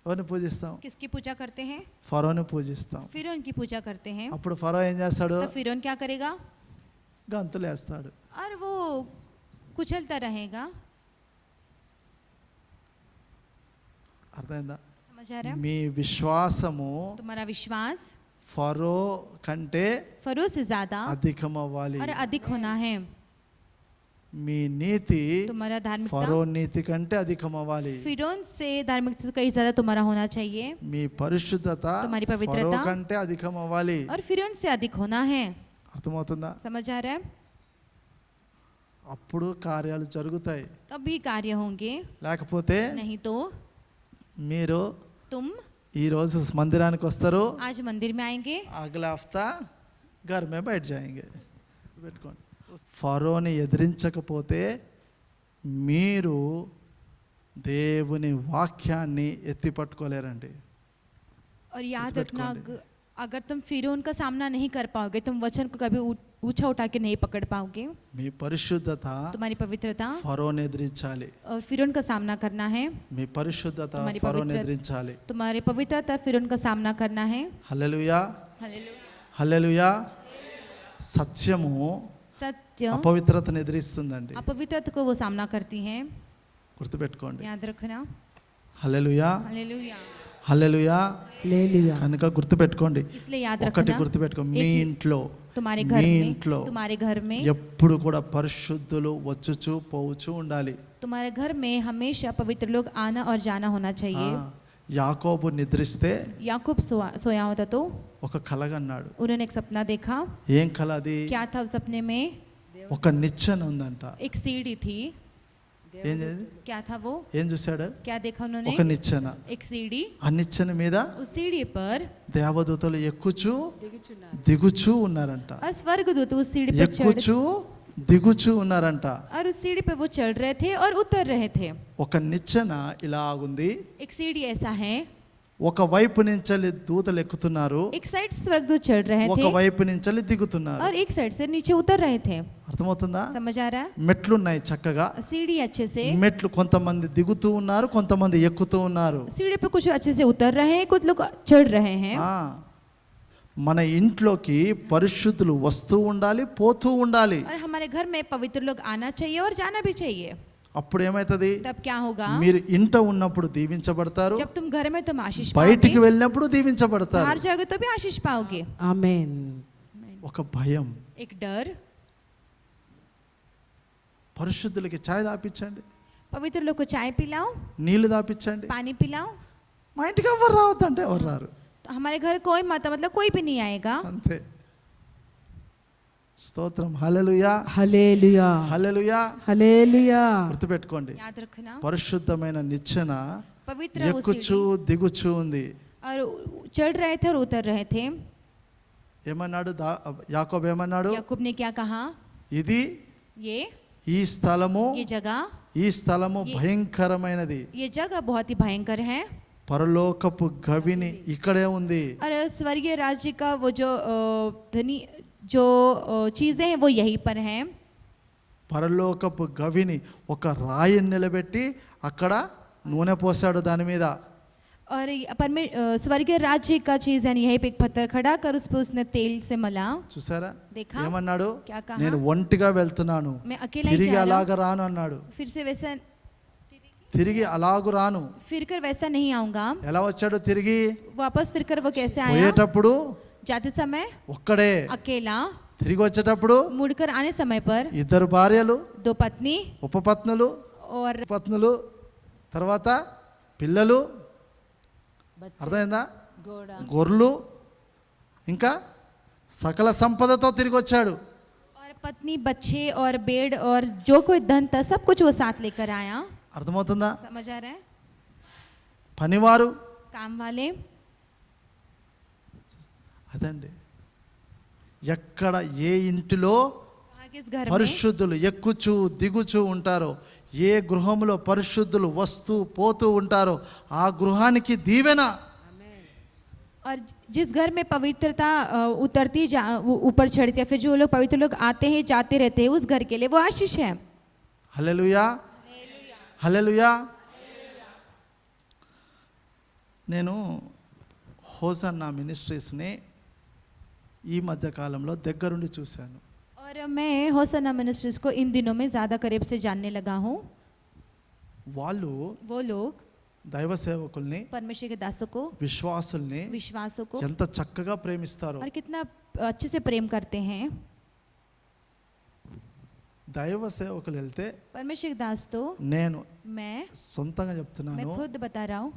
ఎవరిని పూజిస్తాం? किसकी पूजा करते हैं? ఫరోని పూజిస్తాం. फिर उनकी पूजा करते हैं। అప్పుడు ఫరో ఏం చేస్తాడు? तो फिर क्या करेगा? గంతులు వేస్తాడు. और वो कुचलता रहेगा। అర్థమైందా? समझ आ रहा है? మీ విశ్వాసము तुम्हारा विश्वास ఫరో కంటే फरो से ज्यादा అధికం అవ్వాలి. और अधिक होना है। మీ నీతి तुम्हारा धार्मिकता ఫరో నీతి కంటే అధికం అవ్వాలి. फिरौन से धार्मिकता से कहीं ज्यादा तुम्हारा होना चाहिए మీ పరిశుద్ధత तुम्हारी ఫరో पवित्रता కంటే అధికం అవ్వాలి. और फिरौन से अधिक होना है। అర్థమవుతుందా? समझ आ रहा है? అప్పుడు కార్యాలు జరుగుతాయి. तभी कार्य होंगे, లేకపోతే नहीं तो మీరు तुम ఈ రోజు మందిరానికి వస్తారు, आज मंदिर में आएंगे అగలా హఫ్తా घर में बैठ जाएंगे. పెట్టుకోండి. ఫరోని ఎదిరించకపోతే మీరు దేవుని వాక్యాన్ని ఎత్తి పట్టుకోలేరండి. और याद रखना अगर तुम फिरौन का सामना नहीं कर पाओगे तुम वचन को कभी ऊंचा उठा के नहीं पकड़ पाओगे। మీ పరిశుద్ధత तुम्हारी पवित्रता ఫరోని ఎదిరించాలి. और फिरौन का सामना करना है। మీ పరిశుద్ధత तुम्हारी ఫరోని पवित्रता ఎదిరించాలి. तुम्हारी पवित्रता फिरौन का सामना करना है। హల్లెలూయా, हालेलुया। హల్లెలూయా. సత్యము सत्य అపవిత్రతను ఎదిరిస్తుందండి. अपवित्रता को वो सामना करती है, గుర్తుపెట్టుకోండి. याद रखना। హల్లెలూయా, हालेलुया। హల్లెలూయా. హల్లెలూయా. కనుక గుర్తుపెట్టుకోండి. इसलिए याद ఒకటి रखना గుర్తుపెట్టుకో, మీ एक- ఇంట్లో तुम्हारे घर మీ में ఇంట్లో तुम्हारे घर में ఎప్పుడు కూడా పరిశుద్ధులు వచ్చుచు పోవచ్చు ఉండాలి. तुम्हारे घर में हमेशा पवित्र लोग आना और जाना होना चाहिए। యాకోబు నిద్రిస్తే याकूब सोया होता तो ఒక కలగన్నాడు. उन्होंने एक सपना देखा। ఏం కల అది? क्या था उस सपने में? ఒక నిచ్చెన ఉందంట. एक सीढ़ी थी। ఏం చేది? क्या था वो? ఏం చూశాడు? क्या देखा उन्होंने? ఒక నిచ్చెన. एक सीढ़ी। ఆ నిచ్చెన మీద उस सीढ़ी पर దేవదూతలు ఎక్కుచు దిగుచు ఉన్నారంట. और स्वर्गदूत उस सीढ़ी पर चढ़ ఎక్కుచు దిగుచు ఉన్నారంట. और उस सीढ़ी पे वो चढ़ रहे थे और उतर रहे थे। ఒక నిచ్చెన ఇలాగుంది, एक सीढ़ी ऐसा है, ఒక వైపు నుంచి దూతలు ఎక్కుతున్నారు, एक साइड स्वर्गदूत चढ़ रहे ఒక थे వైపు నుంచి దిగుతున్నారు. और एक साइड से नीचे उतर रहे थे। అర్థమవుతుందా? समझ आ रहा है? మెట్లున్నాయి చక్కగా. सीढ़ी अच्छे से, మెట్లు కొంతమంది దిగుతూ ఉన్నారు, కొంతమంది ఎక్కుతూ ఉన్నారు. सीढ़ी पे कुछ अच्छे से उतर रहे हैं, कुछ लोग चढ़ रहे हैं। ఆ, మన ఇంట్లోకి పరిశుద్ధులు వస్తూ ఉండాలి, పోతూ ఉండాలి. और हमारे घर में पवित्र लोग आना चाहिए और जाना भी चाहिए। అప్పుడు ఏమైతుంది? तब क्या होगा? మీరు ఇంట ఉన్నప్పుడు దీవించబడతారు, जब तुम घर में तुम आशीष బయటికి पाओगे, వెళ్ళినప్పుడు దీవించబడతారు. बाहर जाओगे तो भी आशीष पाओगे। ఆమేన్. ఒక భయం, एक डर, పరిశుద్ధులకి ఛాయ్ తాపించండి, पवित्र लोग को चाय पिलाओ, నీళ్లు తాపించండి. पानी पिलाओ। మా ఇంటికి ఎవరు రావద్దంటే ఎవరు రారు, तो हमारे घर कोई मत मतलब कोई भी नहीं आएगा। అంతే. స్తోత్రం. హల్లెలూయా, హల్లెలూయా, హల్లెలూయా. హల్లెలూయా. గుర్తుపెట్టుకోండి, याद रखना, పరిశుద్ధమైన నిచ్చెన पवित्र ఎక్కుచూ దిగుచూ ఉంది. और चढ़ रहे थे और उतर रहे थे। ఏమన్నాడు యాకోబు, ఏమన్నాడు? याकूब ने क्या कहा? ఇది ये ఈ స్థలము, ఈ స్థలము భయంకరమైనది, ये जगह बहुत ही भयंकर है। పరలోకపు గవిని ఇక్కడే ఉంది. और स्वर्गीय राज्य का वो जो धनी जो चीजें हैं वो यहीं पर हैं। పరలోకపు గవిని ఒక రాయిని నిలబెట్టి అక్కడ నూనె పోసాడు దాని మీద. और स्वर्गीय राज्य का चीज है, यहीं पे एक पत्थर खड़ा कर उस पर उसने तेल से मला। చూసారా देखा? ఏమన్నాడు? क्या कहा? నేను ఒంటిగా వెళ్తున్నాను, मैं अकेला ही తిరిగి जा रहा అలాగ రాను అన్నాడు. फिर से वैसा తిరిగి అలాగు రాను. फिर कर वैसा नहीं आऊंगा। ఎలా వచ్చాడు తిరిగి? वापस फिर कर वो कैसे आया? పోయేటప్పుడు जाते समय ఒక్కడే, अकेला, తిరిగి వచ్చేటప్పుడు मुड़कर आने समय पर ఇద్దరు భార్యలు, दो पत्नी ఉపపత్నులు, और పత్నులు, తర్వాత పిల్లలు, అర్థమైందా? గొర్రెలు, ఇంకా సకల సంపదతో తిరిగి వచ్చాడు. और पत्नी, बच्चे और बेड़ और जो कोई धन था सब कुछ वो साथ लेकर आया। అర్థమవుతుందా? समझ आ रहा है? పనివారు, काम वाले, అదండి. ఎక్కడ ఏ ఇంటిలో कहाँ किस घर में పరిశుద్ధులు ఎక్కుచూ దిగుచూ ఉంటారో, ఏ గృహంలో పరిశుద్ధులు వస్తూ పోతూ ఉంటారో ఆ గృహానికి దీవెన. और जिस घर में पवित्रता उतरती वो ऊपर चढ़ती है, फिर जो लोग पवित्र लोग आते हैं जाते रहते हैं उस घर के लिए वो आशीष है। హల్లెలూయా, హల్లెలూయా. నేను హోసన్నా మినిస్ట్రీస్ని ఈ మధ్య కాలంలో దగ్గరుండి చూశాను. और मैं होसन्ना मिनिस्ट्रीज को इन दिनों में ज़्यादा करीब से जानने लगा हूँ। వాళ్ళు वो लोग దైవ సేవకుల్ని, परमेश्वर के दासों को, విశ్వాసుల్ని विश्वासों को ఎంత చక్కగా ప్రేమిస్తారో. और कितना अच्छे से प्रेम करते हैं। దైవ సేవకులు వెళ్తే परमेश्वर के दास तो నేను मैं సొంతంగా मैं చెప్తున్నాను, खुद बता रहा हूँ,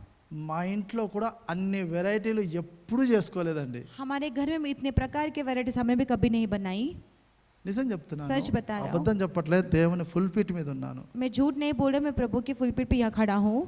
మా ఇంట్లో కూడా అన్ని వెరైటీలు ఎప్పుడు చేసుకోలేదండి. हमारे घर में इतने प्रकार के वैरायटीज हमने भी कभी नहीं बनाई। నిజం చెప్తున్నాను, सच बता रहा हूँ। అబద్ధం చెప్పట్లేదు. దేవుని ఫుల్ పీట్ మీద ఉన్నాను. मैं झूठ नहीं बोल रहा, मैं प्रभु की फुलपीठ पे यहाँ खड़ा हूँ।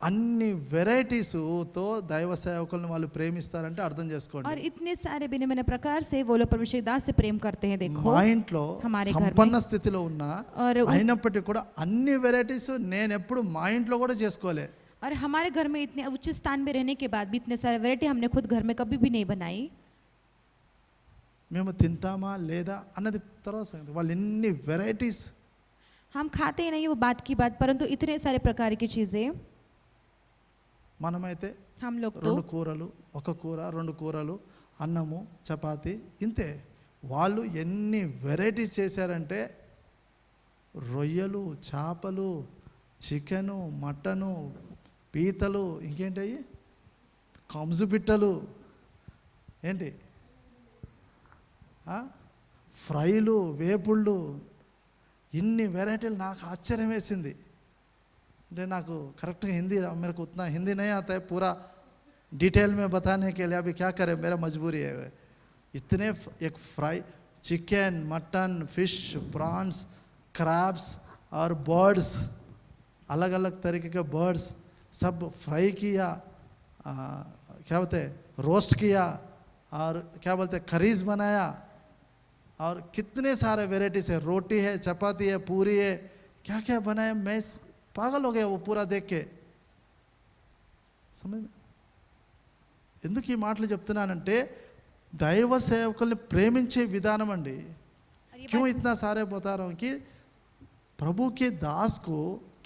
అన్ని వెరైటీస్తో దైవ సేవకులను వాళ్ళు ప్రేమిస్తారంటే అర్థం और చేసుకోండి. इतने सारे भिन्न भिन्न प्रकार से वो लोग परमेश्वर के दास से प्रेम करते हैं। देखो మా ఇంట్లో हमारे घर में సంపన్న స్థితిలో ఉన్నా और అయినప్పటికీ కూడా అన్ని వెరైటీస్ నేను ఎప్పుడు మా ఇంట్లో కూడా చేసుకోలే. और हमारे घर में इतने उच्च स्थान में रहने के बाद भी इतने सारे वैरायटी हमने खुद घर में कभी भी नहीं बनाई। మేము తింటామా లేదా అన్నది తర్వాత సంగతి. వాళ్ళు ఎన్ని వెరైటీస్. हम खाते ही नहीं वो बात की बात, परंतु इतने सारे प्रकार की चीज़ें మనమైతే हम लोग तो 2 కూరలు, 1 కూర, 2 కూరలు, అన్నము, చపాతి, ఇంతే. వాళ్ళు ఎన్ని వెరైటీస్ చేశారంటే రొయ్యలు, చేపలు, చికెను, మటను, పీతలు, ఇంకేంటవి కంజు పిట్టలు, ఏంటి ఫ్రైలు, వేపుళ్ళు, ఇన్ని వెరైటీలు. నాకు ఆశ్చర్యం వేసింది. అంటే నాకు కరెక్ట్గా హిందీ मेरे को उतना हिंदी नहीं आता है पूरा डिटेल में बताने के लिए. अभी क्या करें, मेरा मजबूरी है. इतने एक fry, chicken, mutton, fish, prawns, crabs और बर्ड्स, अलग अलग तरीके के बर्ड्स सब फ्राई किया, क्या बोलते हैं रोस्ट किया, और क्या बोलते हैं करीज बनाया, और कितने सारे वेराइटीज है. रोटी है, चपाती है, पूरी है, क्या क्या बनाया. मैं पागल हो गया वो पूरा देख के. समझ ఎందుకు ఈ మాటలు చెప్తున్నానంటే దైవ సేవకుల్ని ప్రేమించే విధానం అండి. क्यों इतना सारे बता रहा हूँ कि प्रभु के दास को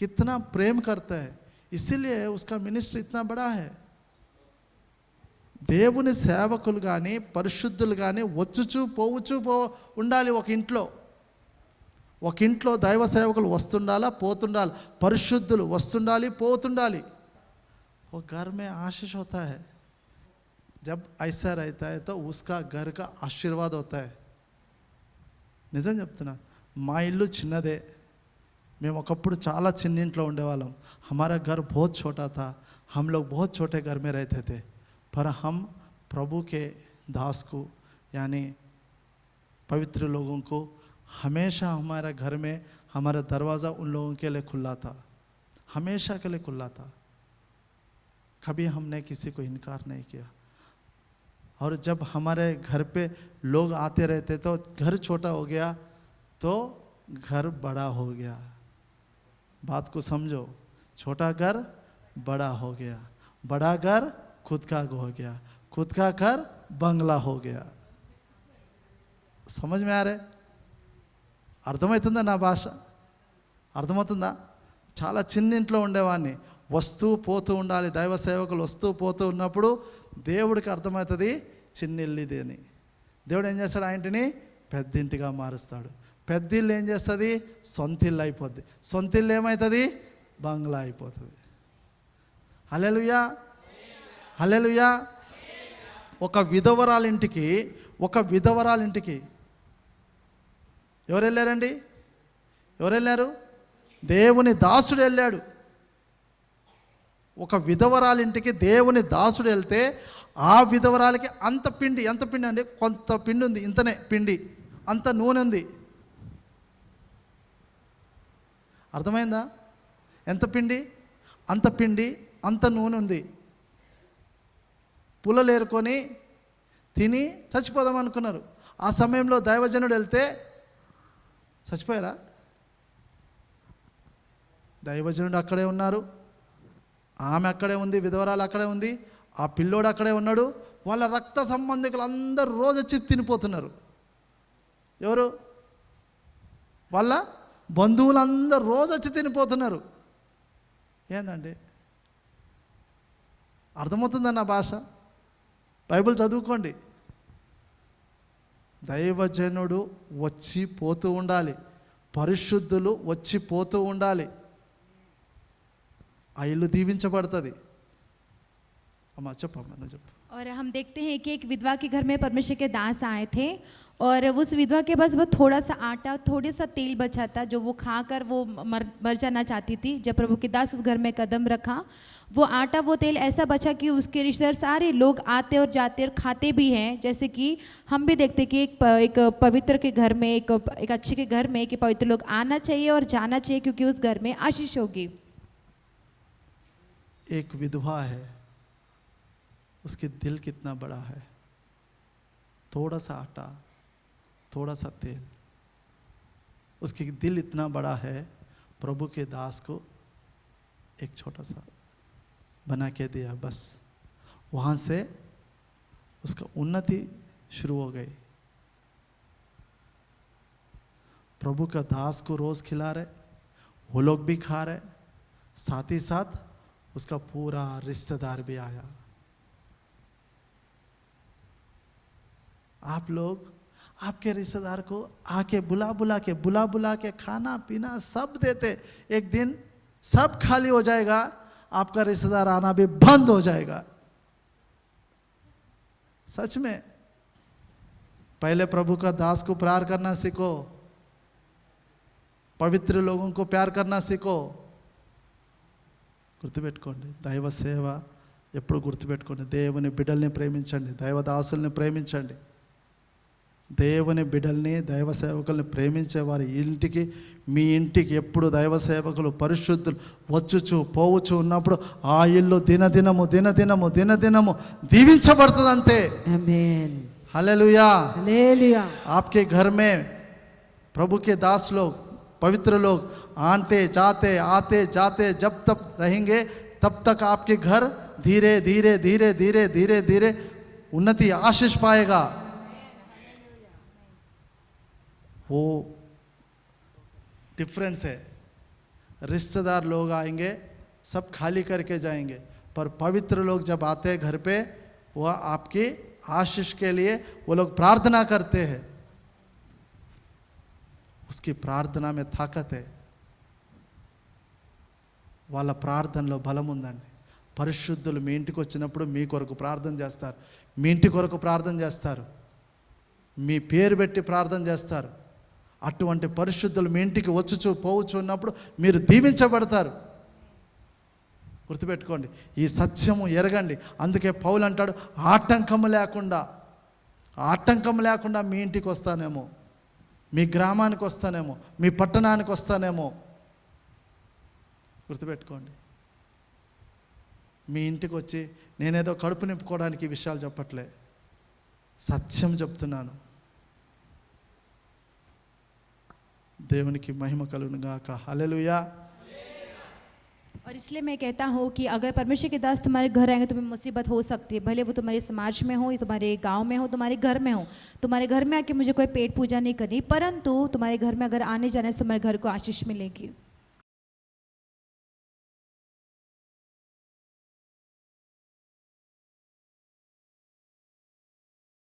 कितना प्रेम करता है, इसीलिए उसका मिनिस्ट्री इतना बड़ा है. దేవుని సేవకులు కానీ పరిశుద్ధులు కానీ వచ్చుచూ పోవచ్చు ఉండాలి. ఒక ఇంట్లో దైవ సేవకులు వస్తుండాలా, పోతుండాలి. పరిశుద్ధులు వస్తుండాలి, పోతుండాలి. वो घर में आशीष होता है. जब ऐसा रहता है तो उसका घर का आशीर्वाद होता है. నిజం చెప్తున్నా, మా ఇల్లు చిన్నదే, మేము ఒకప్పుడు చాలా చిన్న ఇంట్లో ఉండేవాళ్ళం. हमारा घर बहुत छोटा था, हम लोग बहुत छोटे घर में रहते थे, पर हम प्रभु के दास को यानी पवित्र लोगों को हमेशा हमारे घर में हमारा दरवाज़ा उन लोगों के लिए खुला था, हमेशा के लिए खुला था. कभी हमने किसी को इनकार नहीं किया. और जब हमारे घर पे लोग आते रहते तो घर छोटा हो गया तो घर बड़ा हो गया. बात को समझो, छोटा घर बड़ा हो गया, बड़ा घर खुद का हो गया, खुद का घर बंगला हो गया. समझ में आ रहे? అర్థమవుతుందా నా భాష? అర్థమవుతుందా? చాలా చిన్న ఇంట్లో ఉండేవాడిని, వస్తూ పోతూ ఉండాలి. దైవ సేవకులు వస్తూ పోతూ ఉన్నప్పుడు దేవుడికి అర్థమవుతుంది చిన్న ఇల్లు ఇది అని. దేవుడు ఏం చేస్తాడు? ఆ ఇంటిని పెద్ద ఇంటిగా మారుస్తాడు. పెద్ద ఇల్లు ఏం చేస్తుంది? సొంత ఇల్లు అయిపోద్ది. సొంత ఇల్లు ఏమవుతుంది? బంగ్లా అయిపోతుంది. హల్లెలూయా, హల్లెలూయా. ఒక విధవరాలింటికి ఎవరు వెళ్ళారండి? ఎవరు వెళ్ళారు? దేవుని దాసుడు వెళ్ళాడు. ఒక విధవరాలింటికి దేవుని దాసుడు వెళ్తే ఆ విధవరాలికి అంత పిండి, ఎంత పిండి అండి? కొంత పిండి ఉంది, ఇంతనే పిండి, అంత నూనె ఉంది. అర్థమైందా? ఎంత పిండి? అంత పిండి, అంత నూనె ఉంది. పుల్లలు ఏరుకొని తిని చచ్చిపోదాం అనుకున్నారు. ఆ సమయంలో దైవజనుడు వెళ్తే చచ్చిపోయారా? దైవజనుడు అక్కడే ఉన్నారు, ఆమె అక్కడే ఉంది, విధవరాలు అక్కడే ఉంది, ఆ పిల్లోడు అక్కడే ఉన్నాడు. వాళ్ళ రక్త సంబంధికులు అందరూ రోజు వచ్చి తినిపోతున్నారు. ఎవరు? వాళ్ళ బంధువులందరూ రోజు వచ్చి తినిపోతున్నారు. ఏందండి? అర్థమవుతుందన్న భాష? బైబిల్ చదువుకోండి. దైవజనుడు వచ్చి పోతూ ఉండాలి, పరిశుద్ధులు వచ్చి పోతూ ఉండాలి. ఆ ఇల్లు దీవించబడుతుంది. అమ్మా చెప్పమ్మా, నువ్వు చెప్పు. और हम देखते हैं कि एक विधवा के घर में परमेश्वर के दास आए थे और उस विधवा के पास बस थोड़ा सा आटा, थोड़ा सा तेल बचा था जो वो खाकर वो मर जाना चाहती थी. जब प्रभु के दास उस घर में कदम रखा, वो आटा, वो तेल ऐसा बचा कि उसके रिश्तेदार सारे लोग आते और जाते और खाते भी हैं. जैसे कि हम भी देखते कि एक पवित्र के घर में, एक अच्छे के घर में कि पवित्र लोग आना चाहिए और जाना चाहिए, क्योंकि उस घर में आशीष होगी. एक विधवा है, उसके दिल कितना बड़ा है. थोड़ा सा आटा, थोड़ा सा तेल, उसके दिल इतना बड़ा है. प्रभु के दास को एक छोटा सा बना के दिया, बस वहाँ से उसका उन्नति शुरू हो गई. प्रभु का दास को रोज़ खिला रहे, वो लोग भी खा रहे, साथ ही साथ उसका पूरा रिश्तेदार भी आया. आप लोग आपके रिश्तेदार को आके बुला के खाना पीना सब देते. एक दिन सब खाली हो जाएगा, आपका रिश्तेदार आना भी बंद हो जाएगा. सच में. पहले प्रभु का दास को प्यार करना सीखो, पवित्र लोगों को प्यार करना सीखो. గుర్తుపెట్టుకోండి, దైవ సేవ ఎప్పుడు గుర్తుపెట్టుకోండి. దేవుని బిడ్డల్ని ప్రేమించండి, దైవదాసుల్ని ప్రేమించండి. దేవుని బిడ్డల్ని, దైవ సేవకుల్ని ప్రేమించే వారి ఇంటికి, మీ ఇంటికి ఎప్పుడు దైవ సేవకులు పరిశుద్ధులు వచ్చుచు పోవచ్చు ఉన్నప్పుడు ఆ ఇల్లు దినదినము దీవించబడుతుంది అంతే. आमीन. హల్లెలూయా, हालेलुया. आपके घर में प्रभु के दास लोग, पवित्र लोग आते जाते जब तक रहेंगे, तब तक आपके घर धीरे धीरे उन्नति आशीष पाएगा. वो डिफरेंस है. रिश्तेदार लोग आएंगे, सब खाली करके जाएंगे, पर पवित्र लोग जब आते हैं घर पे, वह आपकी आशीष के लिए वो लोग प्रार्थना करते हैं. उसकी प्रार्थना में ताकत है, వాళ్ళ ప్రార్థనలో బలం ఉందండి. పరిశుద్ధులు మీ ఇంటికి వచ్చినప్పుడు మీ కొరకు ప్రార్థన చేస్తారు, మీ ఇంటి కొరకు ప్రార్థన చేస్తారు, మీ పేరు పెట్టి ప్రార్థన చేస్తారు. అటువంటి పరిశుద్ధులు మీ ఇంటికి వచ్చుచు పోవచ్చు ఉన్నప్పుడు మీరు దీవించబడతారు. గుర్తుపెట్టుకోండి, ఈ సత్యము ఎరగండి. అందుకే పౌలు అంటాడు, ఆటంకము లేకుండా మీ ఇంటికి వస్తానేమో, మీ గ్రామానికి వస్తానేమో, మీ పట్టణానికి వస్తానేమో. గుర్తుపెట్టుకోండి, మీ ఇంటికి వచ్చి నేనేదో కడుపు నింపుకోవడానికి ఈ విషయాలు చెప్పట్లే, సత్యం చెప్తున్నాను. దేవునికి మహిమ కలుగును గాక. హల్లెలూయా. और इसलिए मैं कहता हूँ कि अगर परमेश्वर के दास तुम्हारे घर आएंगे, तुम्हें मुसीबत हो सकती है, भले वो तुम्हारे समाज में हो, या तुम्हारे गांव में हो, तुम्हारे घर में हो. तुम्हारे घर में आके मुझे कोई पेट पूजा नहीं करनी, परंतु तुम्हारे घर में अगर आने जाने से तुम्हारे घर को आशीष मिलेगी.